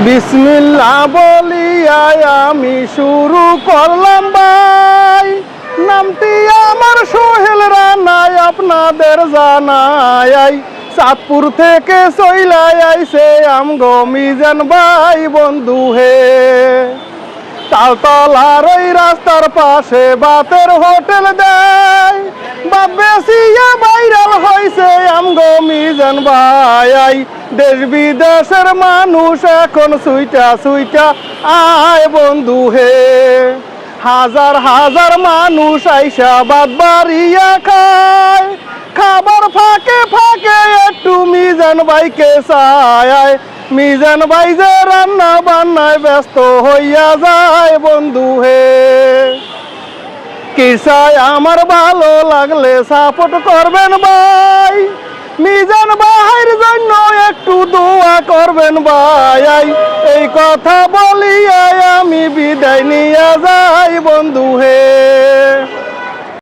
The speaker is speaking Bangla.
বিসমিল্লাহ বলিয়া আমি শুরু করলাম ভাই, নামটি আমার সোহেল রানাই আপনাদের জানাই। চাঁদপুর থেকে চইলাই আইছে আমগো মিজান ভাই বন্ধু হে। তালতলার ওই রাস্তার পাশে বাতের হোটেল দেয়, বাপ বেশিয়া ভাইরাল হয়েছে আমগো মিজান ভাই। দেশ বিদেশের মানুষ এখন সুইটা সুইটা আয় বন্ধু হে। হাজার হাজার মানুষ আইসা বাদ বাড়িয়া খায়, খাবার ফাঁকে ফাঁকে একটু মিজান ভাইকে চায়। মিজান ভাই যে রান্না বান্নায় ব্যস্ত হইয়া যায় বন্ধু হে। কি চাই আমার ভালো লাগলে সাপোর্ট করবেন ভাই, মিজান ভাইয়ের জন্য একটু দোয়া করবেন ভাই। এই কথা বলিয়া আমি বিদায় নিয়ে যাই বন্ধু